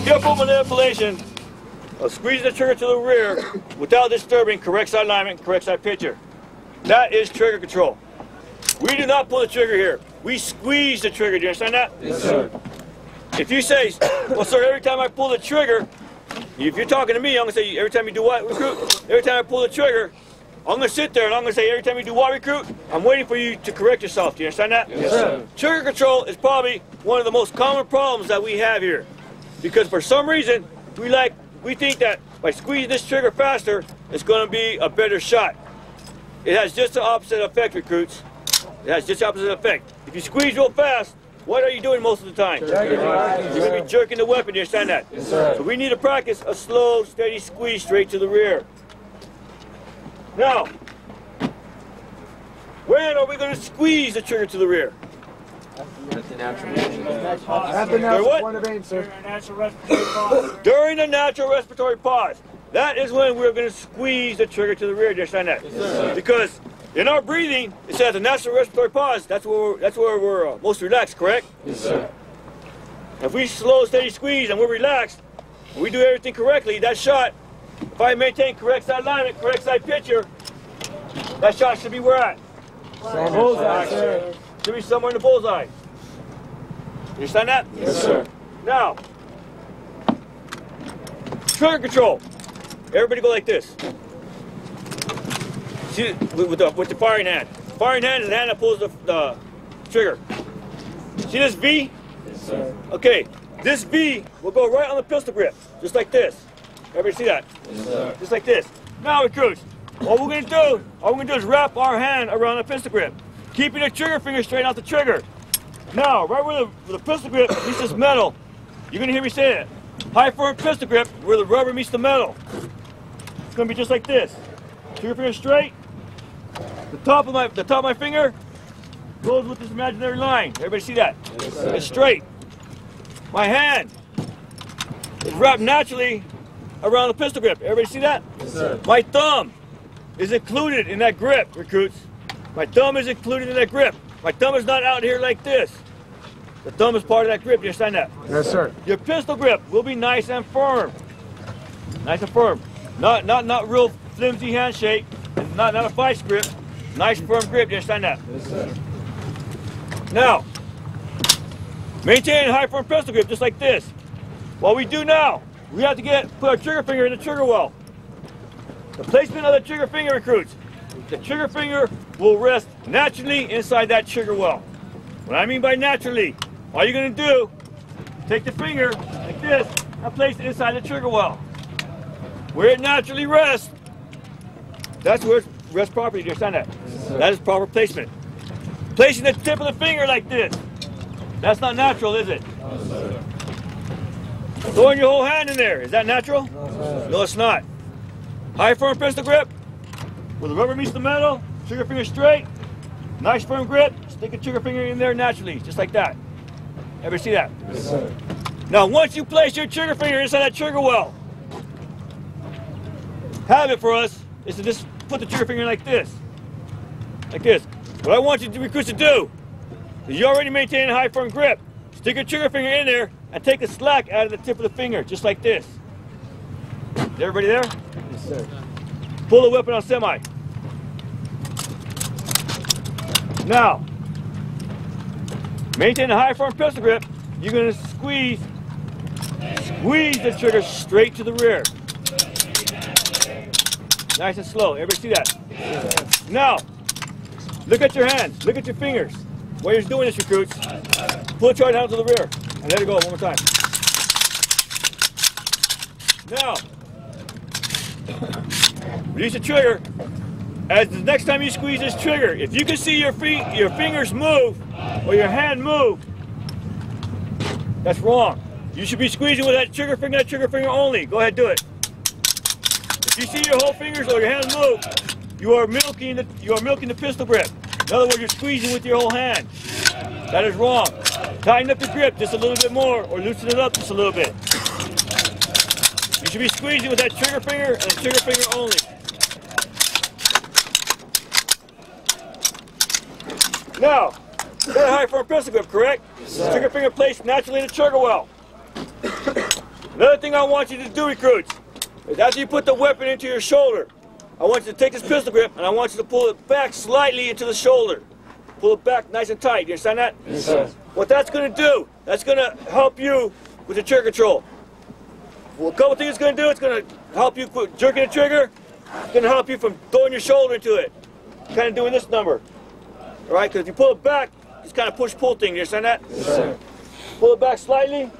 Skillful manipulation of squeezing the trigger to the rear without disturbing correct side alignment, correct side picture. That is trigger control. We do not pull the trigger here. We squeeze the trigger. Do you understand that? Yes, sir. If you say, well, sir, every time I pull the trigger, if you're talking to me, I'm going to say, every time you do what, recruit? Every time I pull the trigger, I'm going to sit there and I'm going to say, every time you do what, recruit? I'm waiting for you to correct yourself. Do you understand that? Yes, sir. Trigger control is probably one of the most common problems that we have here. Because for some reason, we think that by squeezing this trigger faster, it's going to be a better shot. It has just the opposite effect, recruits. It has just the opposite effect. If you squeeze real fast, what are you doing most of the time? You're going to be jerking the weapon. Do you understand that? Yes, sir. So we need to practice a slow, steady squeeze straight to the rear. Now, when are we going to squeeze the trigger to the rear? At the natural At the natural point of aim, sir. During the natural respiratory pause. That is when we're going to squeeze the trigger to the rear. Do you understand that? Yes, sir. Because in our breathing, it says the natural respiratory pause. That's where we're most relaxed, correct? Yes, sir. If we slow, steady squeeze and we're relaxed, and we do everything correctly, that shot, if I maintain correct side alignment, correct side picture, that shot should be where at? Bullseye, sir. Should be somewhere in the bullseye. You understand that? Yes, sir. Now, trigger control. Everybody go like this. See, with the firing hand. Firing hand is the hand that pulls the trigger. See this V? Yes, sir. Okay, this V will go right on the pistol grip, just like this. Everybody see that? Yes, sir. Just like this. Now, recruits, all we're going to do is wrap our hand around the pistol grip, keeping the trigger finger straight out the trigger. Now, right where the pistol grip meets this metal, you're going to hear me say it. High firm pistol grip where the rubber meets the metal. It's going to be just like this. Trigger finger straight. The top of my finger goes with this imaginary line. Everybody see that? Yes, sir. It's straight. My hand is wrapped naturally around the pistol grip. Everybody see that? Yes, sir. My thumb is included in that grip, recruits. My thumb is included in that grip. My thumb is not out here like this. The thumb is part of that grip. You understand that? Yes, sir. Your pistol grip will be nice and firm. Nice and firm. Not real flimsy handshake. And not a vice grip. Nice firm grip. You understand that? Yes, sir. Now, maintain a high firm pistol grip just like this. What we do now, we have to put our trigger finger in the trigger well. The placement of the trigger finger, recruits. The trigger finger will rest naturally inside that trigger well. What I mean by naturally, all you're going to do, take the finger like this and place it inside the trigger well. Where it naturally rests, that's where it rests properly. Do you understand that? Yes, sir. That is proper placement. Placing the tip of the finger like this, that's not natural, is it? No, sir. Throwing your whole hand in there, is that natural? No, it's not. High firm pistol grip, where the rubber meets the metal, trigger finger straight, nice firm grip, stick a trigger finger in there naturally, just like that. Ever see that? Yes, sir. Now, once you place your trigger finger inside that trigger well, habit for us is to just put the trigger finger in like this. Like this. What I want you to recruits to do is you already maintain a high firm grip. Stick your trigger finger in there and take the slack out of the tip of the finger, just like this. Is everybody there? Yes, sir. Pull the weapon on semi. Now, maintain a high firm pistol grip. You're going to squeeze the trigger straight to the rear. Nice and slow. Everybody see that? Yes, Now, look at your hands. Look at your fingers. While you're doing this, recruits, pull the charge down to the rear and let it go one more time. Now, release the trigger. As the next time you squeeze this trigger, if you can see your fingers move or your hand move, that's wrong. You should be squeezing with that trigger finger only. Go ahead, do it. If you see your whole fingers or your hands move, you are milking the pistol grip. In other words, you're squeezing with your whole hand. That is wrong. Tighten up the grip just a little bit more or loosen it up just a little bit. You should be squeezing with that trigger finger and the trigger finger only. Now, that high firm pistol grip, correct? Yes, sir. Trigger finger placed naturally in the trigger well. Another thing I want you to do, recruits, is after you put the weapon into your shoulder, I want you to take this pistol grip and I want you to pull it back slightly into the shoulder. Pull it back nice and tight. You understand that? Yes, sir. What that's going to do, that's going to help you with the trigger control. Well, a couple things it's going to do, it's going to help you quit jerking the trigger. It's going to help you from throwing your shoulder into it. Kind of doing this number. All right? Because if you pull it back, it's kind of push-pull thing. You understand that? Yes, sir. Pull it back slightly.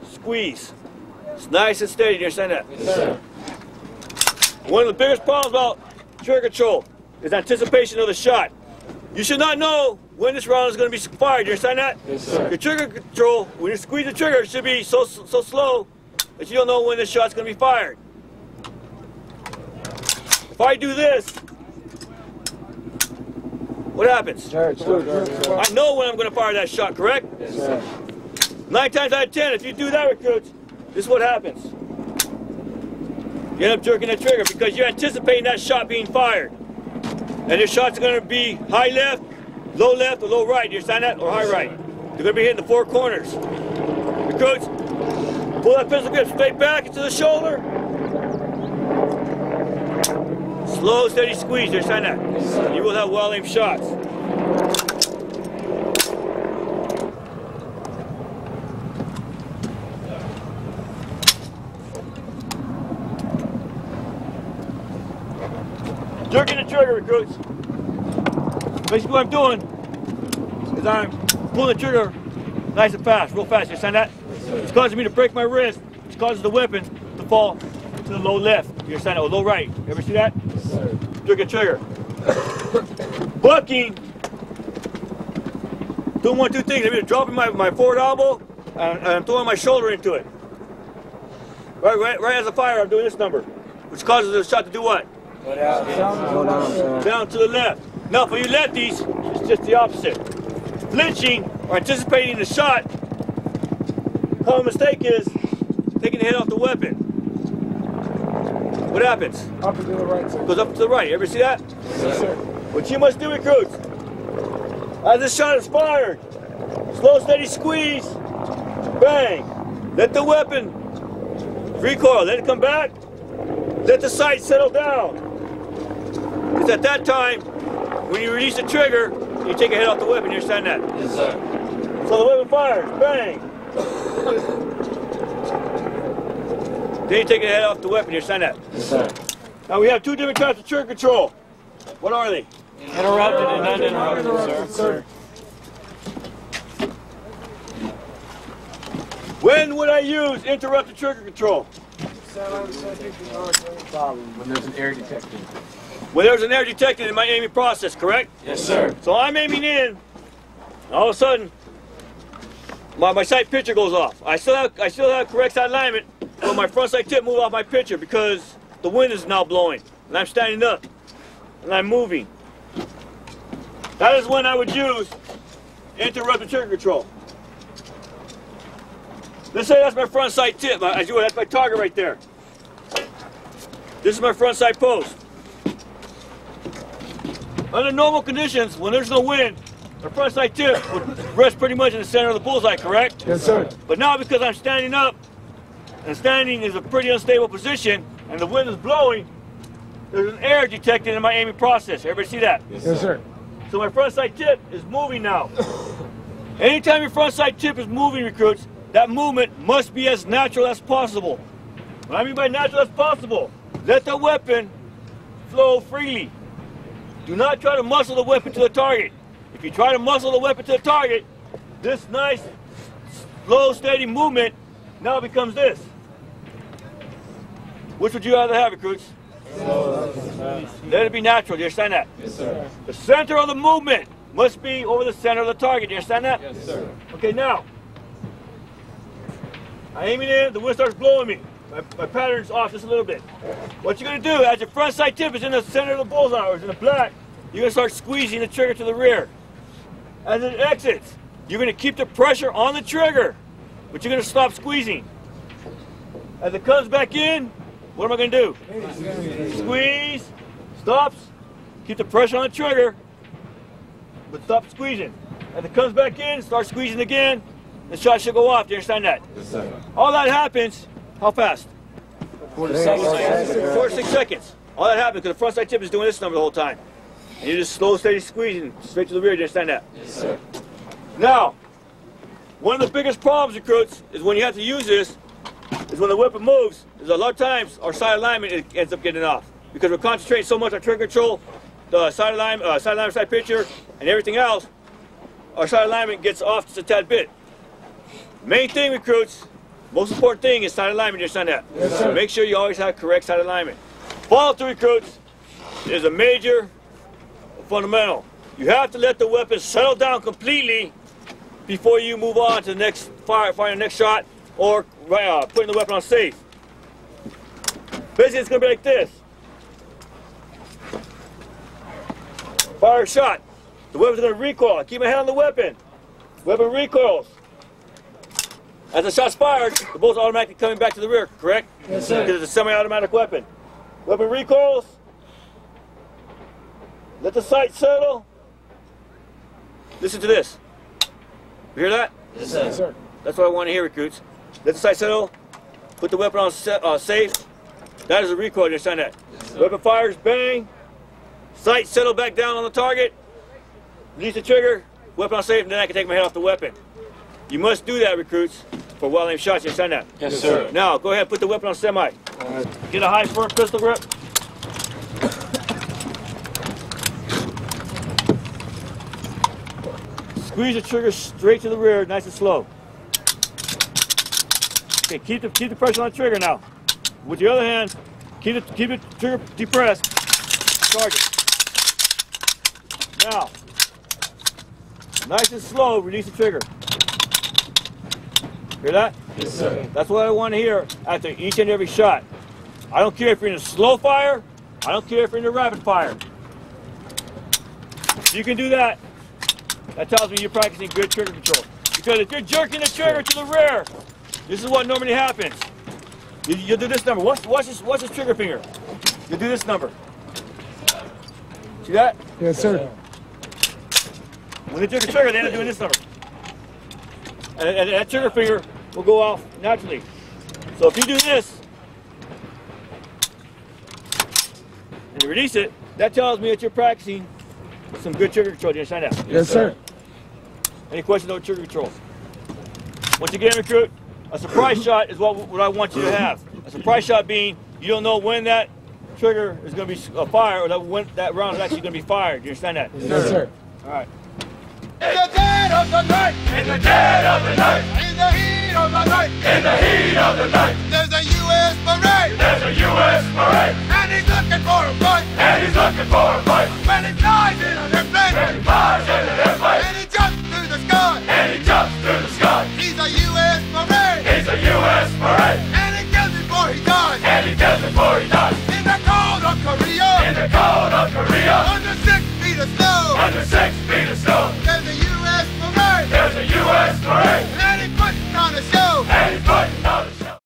Squeeze. It's nice and steady. You understand that? Yes, sir. One of the biggest problems about trigger control is anticipation of the shot. You should not know when this round is going to be fired. You understand that? Yes, sir. Your trigger control, when you squeeze the trigger, it should be so slow that you don't know when this shot's going to be fired. If I do this, what happens? Jerk. I know when I'm going to fire that shot, correct? Yes, sir. 9 times out of 10, if you do that, recruits, this is what happens. You end up jerking the trigger because you're anticipating that shot being fired. And your shot's going to be high left, or low right. You understand that? Or high right. They're going to be hitting the 4 corners. Recruits, pull that pistol grip straight back into the shoulder. Slow, steady squeeze. You understand that? Yes, sir. You will have well-aimed shots. Jerking the trigger, recruits. Basically what I'm doing is I'm pulling the trigger nice and fast, real fast. You understand that? It's causing me to break my wrist, which causes the weapon to fall to the low left. You understand that? Or low right. You ever see that? Yes, sir. Jerking trigger. Bucking. Doing 1, 2 things. I'm either dropping my forward elbow and I'm throwing my shoulder into it. Right as a fire, I'm doing this number, which causes the shot to do what? Down to the left. Now for you lefties, it's just the opposite. Flinching or anticipating the shot, common mistake is taking the head off the weapon. What happens? Up and to the right, sir. Goes up to the right. Ever see that? Yes, sir. What you must do, recruits, as this shot is fired, slow, steady squeeze, bang. Let the weapon recoil. Let it come back. Let the sight settle down. Because at that time, when you release the trigger, you take a head off the weapon. You understand that? Yes, sir. So the weapon fires. Bang. Then you take a head off the weapon. You understand that? Yes, sir. Now we have 2 different types of trigger control. What are they? Interrupted and uninterrupted, sir. When would I use interrupted trigger control? When there's an air detector. When there's an air detected in my aiming process, correct? Yes, sir. So I'm aiming in, all of a sudden, my sight picture goes off. I still have correct sight alignment, but my front sight tip moved off my picture because the wind is now blowing, and I'm standing up, and I'm moving. That is when I would use interrupted trigger control. Let's say that's my front sight tip. That's my target right there. This is my front sight post. Under normal conditions, when there's no wind, the front sight tip would rest pretty much in the center of the bullseye, correct? Yes, sir. But now because I'm standing up, and standing is a pretty unstable position, and the wind is blowing, there's an error detected in my aiming process. Everybody see that? Yes, sir. So my front sight tip is moving now. Anytime your front sight tip is moving, recruits, that movement must be as natural as possible. What I mean by natural as possible, let the weapon flow freely. Do not try to muscle the weapon to the target. If you try to muscle the weapon to the target, this nice, slow, steady movement now becomes this. Which would you rather have, recruits? Let it be natural. Do you understand that? Yes, sir. The center of the movement must be over the center of the target. Do you understand that? Yes, sir. Okay, now, I'm aiming in, the wind starts blowing me. My pattern's off just a little bit. What you're going to do, as your front sight tip is in the center of the bullseye, or is in the black, you're going to start squeezing the trigger to the rear. As it exits, you're going to keep the pressure on the trigger, but you're going to stop squeezing. As it comes back in, what am I going to do? Squeeze, stops, keep the pressure on the trigger, but stop squeezing. As it comes back in, start squeezing again, the shot should go off. Do you understand that? Yes, sir. All that happens, how fast? 4 seconds. 4 to 6 seconds. All that happens because the front side tip is doing this number the whole time. And you're just slow, steady squeezing straight to the rear. Do you understand that? Yes, sir. Now, one of the biggest problems, recruits, is when you have to use this, is when the weapon moves, is a lot of times our side alignment ends up getting off. Because we're concentrating so much on trigger control, the side alignment, side picture, and everything else, our side alignment gets off just a tad bit. Main thing, recruits, most important thing is side alignment. You understand that? Yes, sir. Make sure you always have correct side alignment. Follow through, recruits, is a major fundamental. You have to let the weapon settle down completely before you move on to the next firing the next shot or putting the weapon on safe. Basically, it's going to be like this. Fire a shot. The weapon's going to recoil. I keep my hand on the weapon. Weapon recoils. As the shot's fired, the bullet's automatically coming back to the rear, correct? Yes, sir. Because it's a semi-automatic weapon. Weapon recoils. Let the sight settle. Listen to this. You hear that? Yes, sir. Yes, sir. That's what I want to hear, recruits. Let the sight settle. Put the weapon on safe. That is a recoil. You understand that? Yes, sir. Weapon fires, bang. Sight settle back down on the target. Release the trigger. Weapon on safe, and then I can take my head off the weapon. You must do that, recruits, for well-aimed shots. You understand that? Yes, sir. Now, go ahead, put the weapon on semi. Get a high firm pistol grip. Squeeze the trigger straight to the rear, nice and slow. Okay, keep the pressure on the trigger now. With the other hand, keep the trigger depressed. Target. Now, nice and slow, release the trigger. Hear that? Yes, sir. That's what I want to hear after each and every shot. I don't care if you're in a slow fire. I don't care if you're in a rapid fire. If you can do that, that tells me you're practicing good trigger control. Because if you're jerking the trigger to the rear, this is what normally happens. You'll do this number. Watch this trigger finger. You'll do this number. See that? Yes, sir. When they jerk the trigger, they end up doing this number. And that trigger finger will go off naturally. So if you do this, and you release it, that tells me that you're practicing some good trigger control. Do you understand that? Yes, sir. Any questions about trigger control? Once again, recruit, a surprise shot is what I want you to have. A surprise shot being you don't know when that trigger is going to be fired or when that round is actually going to be fired. Do you understand that? Yes, sir. All right. In the dead of the night, In the dead of the night, in the heat of the night, in the heat of the night, there's a U.S. Marine, there's a U.S. Marine, and he's looking for a fight. and he's looking for a fight. When he flies in an airplane, And he flies in an airplane, and he jumps through the sky, and he jumps through the sky. he's a U.S. Marine, He's a U.S. Marine, and he kills before he dies. and he kills before he dies. In the cold of Korea, In the cold of Korea, under 6 feet of snow, under 6 feet of snow, there's a U.S. Marine, there's a U.S. Marine,